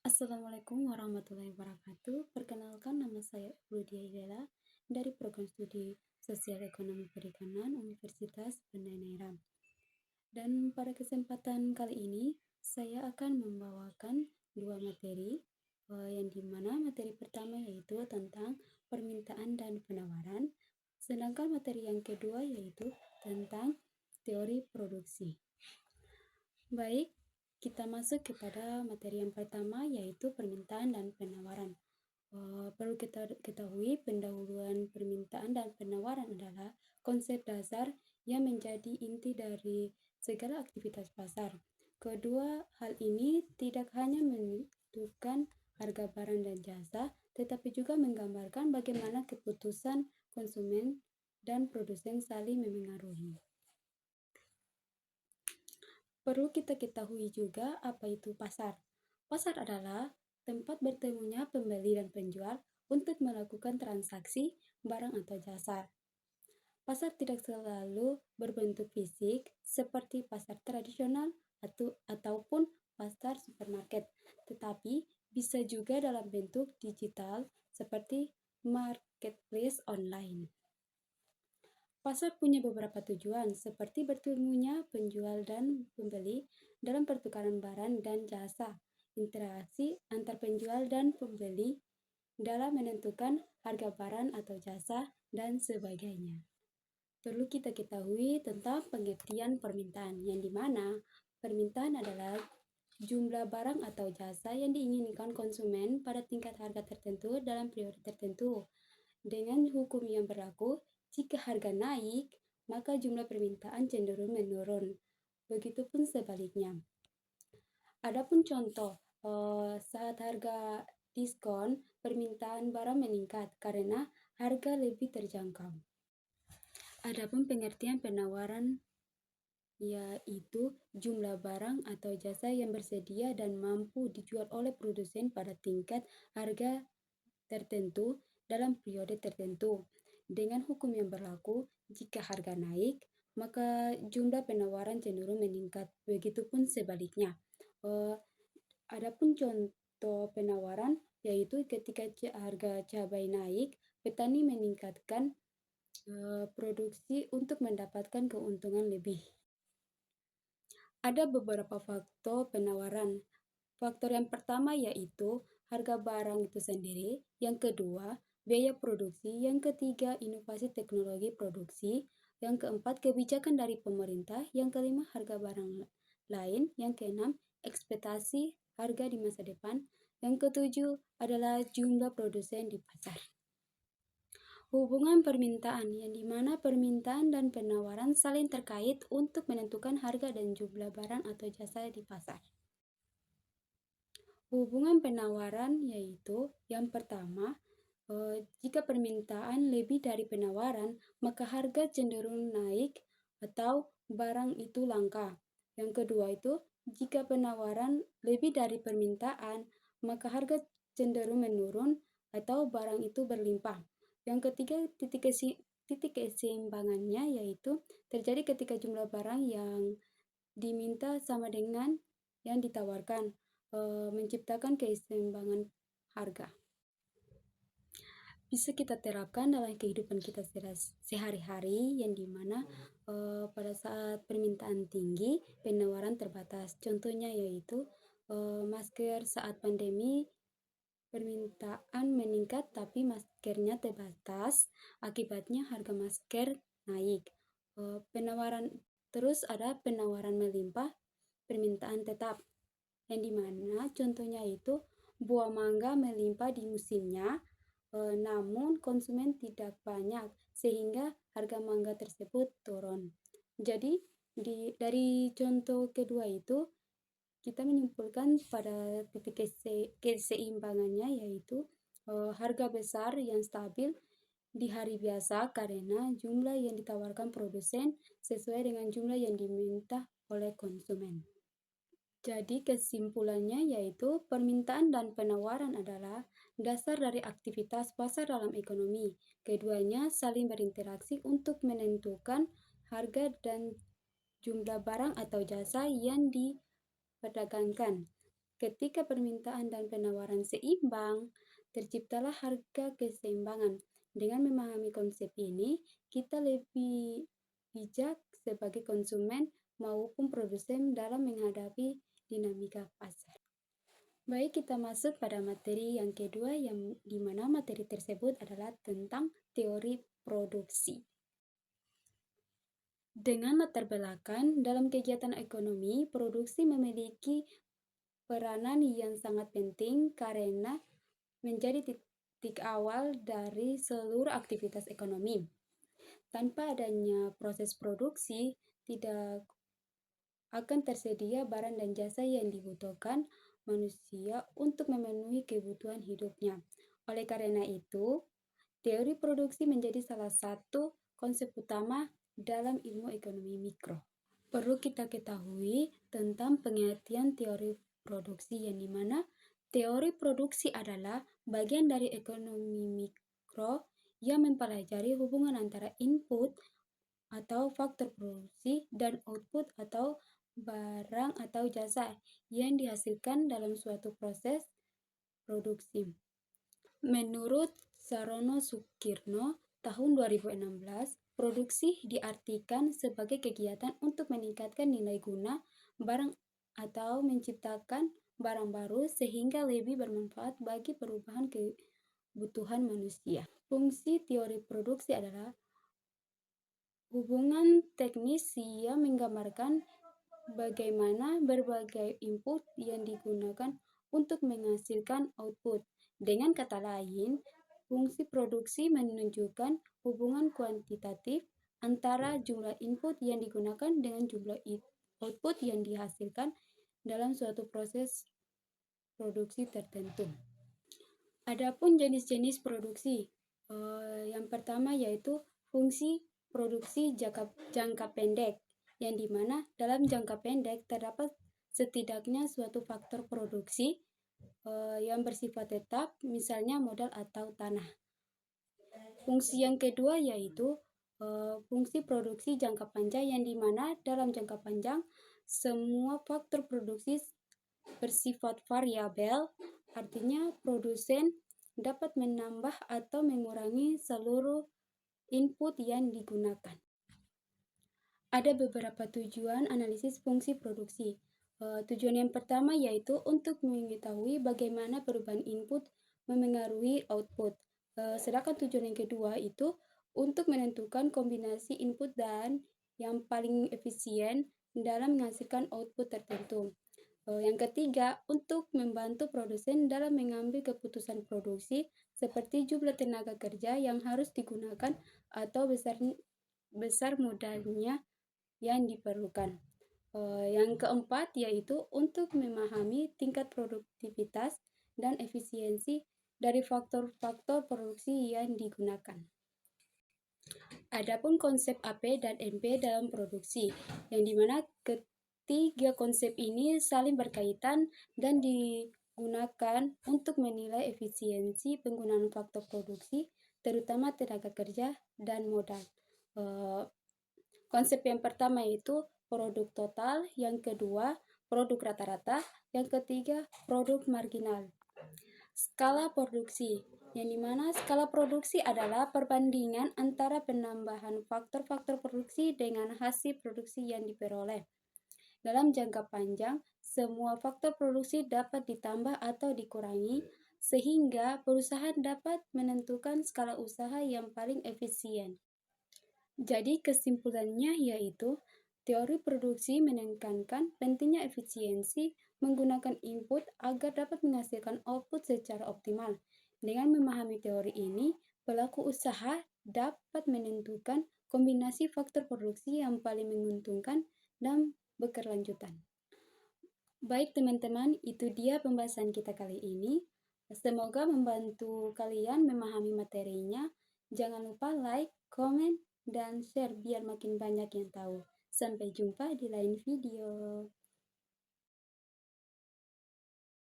Assalamualaikum warahmatullahi wabarakatuh. Perkenalkan, nama saya Ludia Idela dari Program Studi Sosial Ekonomi Perikanan Universitas Banda Neira. Dan pada kesempatan kali ini saya akan membawakan dua materi, yang dimana materi pertama yaitu tentang permintaan dan penawaran, sedangkan materi yang kedua yaitu tentang teori produksi. Baik, kita masuk kepada materi yang pertama yaitu permintaan dan penawaran. Perlu kita ketahui, pendahuluan permintaan dan penawaran adalah konsep dasar yang menjadi inti dari segala aktivitas pasar. Kedua hal ini tidak hanya menentukan harga barang dan jasa, tetapi juga menggambarkan bagaimana keputusan konsumen dan produsen saling memengaruhi. Perlu kita ketahui juga apa itu pasar. Pasar adalah tempat bertemunya pembeli dan penjual untuk melakukan transaksi barang atau jasa. Pasar tidak selalu berbentuk fisik seperti pasar tradisional ataupun pasar supermarket, tetapi bisa juga dalam bentuk digital seperti marketplace online. Pasar punya beberapa tujuan, seperti bertemunya penjual dan pembeli dalam pertukaran barang dan jasa, interaksi antar penjual dan pembeli dalam menentukan harga barang atau jasa, dan sebagainya. Perlu kita ketahui tentang pengertian permintaan, yang dimana permintaan adalah jumlah barang atau jasa yang diinginkan konsumen pada tingkat harga tertentu dalam periode tertentu. Dengan hukum yang berlaku, jika harga naik, maka jumlah permintaan cenderung menurun. Begitupun sebaliknya. Adapun contoh, saat harga diskon, permintaan barang meningkat karena harga lebih terjangkau. Adapun pengertian penawaran yaitu jumlah barang atau jasa yang bersedia dan mampu dijual oleh produsen pada tingkat harga tertentu dalam periode tertentu. Dengan hukum yang berlaku, jika harga naik, maka jumlah penawaran cenderung meningkat. Begitupun sebaliknya. Adapun contoh penawaran yaitu ketika harga cabai naik, petani meningkatkan produksi untuk mendapatkan keuntungan lebih. Ada beberapa faktor penawaran. Faktor yang pertama yaitu harga barang itu sendiri, yang kedua biaya produksi, yang ketiga inovasi teknologi produksi, yang keempat kebijakan dari pemerintah, yang kelima harga barang lain, yang keenam ekspektasi harga di masa depan, yang ketujuh adalah jumlah produsen di pasar. Hubungan permintaan, yang dimana permintaan dan penawaran saling terkait untuk menentukan harga dan jumlah barang atau jasa di pasar. Hubungan penawaran yaitu yang pertama, jika permintaan lebih dari penawaran, maka harga cenderung naik atau barang itu langka. Yang kedua itu, jika penawaran lebih dari permintaan, maka harga cenderung menurun atau barang itu berlimpah. Yang ketiga, titik keseimbangannya yaitu terjadi ketika jumlah barang yang diminta sama dengan yang ditawarkan, menciptakan keseimbangan harga. Bisa kita terapkan dalam kehidupan kita sehari-hari, yang dimana pada saat permintaan tinggi, penawaran terbatas. Contohnya yaitu masker saat pandemi, permintaan meningkat tapi maskernya terbatas, akibatnya harga masker naik. Terus ada penawaran melimpah, permintaan tetap, yang dimana contohnya itu buah mangga melimpah di musimnya, namun konsumen tidak banyak sehingga harga mangga tersebut turun. Jadi dari contoh kedua itu kita menyimpulkan pada titik keseimbangannya yaitu harga besar yang stabil di hari biasa karena jumlah yang ditawarkan produsen sesuai dengan jumlah yang diminta oleh konsumen. Jadi kesimpulannya yaitu permintaan dan penawaran adalah dasar dari aktivitas pasar dalam ekonomi. Keduanya saling berinteraksi untuk menentukan harga dan jumlah barang atau jasa yang diperdagangkan. Ketika permintaan dan penawaran seimbang, terciptalah harga keseimbangan. Dengan memahami konsep ini, kita lebih bijak sebagai konsumen maupun produsen dalam menghadapi dinamika pasar. Baik, kita masuk pada materi yang kedua, yang dimana materi tersebut adalah tentang teori produksi. Dengan latar belakang dalam kegiatan ekonomi, produksi memiliki peranan yang sangat penting karena menjadi titik awal dari seluruh aktivitas ekonomi. Tanpa adanya proses produksi, tidak akan tersedia barang dan jasa yang dibutuhkan manusia untuk memenuhi kebutuhan hidupnya. Oleh karena itu, teori produksi menjadi salah satu konsep utama dalam ilmu ekonomi mikro. Perlu kita ketahui tentang pengertian teori produksi, yang dimana teori produksi adalah bagian dari ekonomi mikro yang mempelajari hubungan antara input atau faktor produksi dan output atau barang atau jasa yang dihasilkan dalam suatu proses produksi. Menurut Sarono Sukirno tahun 2016, produksi diartikan sebagai kegiatan untuk meningkatkan nilai guna barang atau menciptakan barang baru sehingga lebih bermanfaat bagi perubahan kebutuhan manusia. Fungsi teori produksi adalah hubungan teknis yang menggambarkan bagaimana berbagai input yang digunakan untuk menghasilkan output. Dengan kata lain, fungsi produksi menunjukkan hubungan kuantitatif antara jumlah input yang digunakan dengan jumlah output yang dihasilkan dalam suatu proses produksi tertentu. Adapun jenis-jenis produksi, yang pertama yaitu fungsi produksi jangka pendek, yang dimana dalam jangka pendek terdapat setidaknya suatu faktor produksi yang bersifat tetap, misalnya modal atau tanah. Fungsi yang kedua yaitu fungsi produksi jangka panjang, yang dimana dalam jangka panjang semua faktor produksi bersifat variabel, artinya produsen dapat menambah atau mengurangi seluruh input yang digunakan. Ada beberapa tujuan analisis fungsi produksi. Tujuan yang pertama yaitu untuk mengetahui bagaimana perubahan input memengaruhi output. Sedangkan tujuan yang kedua itu untuk menentukan kombinasi input dan yang paling efisien dalam menghasilkan output tertentu. Yang ketiga, untuk membantu produsen dalam mengambil keputusan produksi seperti jumlah tenaga kerja yang harus digunakan atau besar modalnya yang diperlukan. Yang keempat yaitu untuk memahami tingkat produktivitas dan efisiensi dari faktor-faktor produksi yang digunakan. Adapun konsep AP dan MP dalam produksi, yang dimana ketiga konsep ini saling berkaitan dan digunakan untuk menilai efisiensi penggunaan faktor produksi, terutama tenaga kerja dan modal. Konsep yang pertama yaitu produk total, yang kedua produk rata-rata, yang ketiga produk marginal. Skala produksi, yang dimana skala produksi adalah perbandingan antara penambahan faktor-faktor produksi dengan hasil produksi yang diperoleh. Dalam jangka panjang, semua faktor produksi dapat ditambah atau dikurangi sehingga perusahaan dapat menentukan skala usaha yang paling efisien. Jadi kesimpulannya yaitu teori produksi menekankan pentingnya efisiensi menggunakan input agar dapat menghasilkan output secara optimal. Dengan memahami teori ini, pelaku usaha dapat menentukan kombinasi faktor produksi yang paling menguntungkan dan berkelanjutan. Baik teman-teman, itu dia pembahasan kita kali ini. Semoga membantu kalian memahami materinya. Jangan lupa like, komen, dan share biar makin banyak yang tahu. Sampai jumpa di lain video.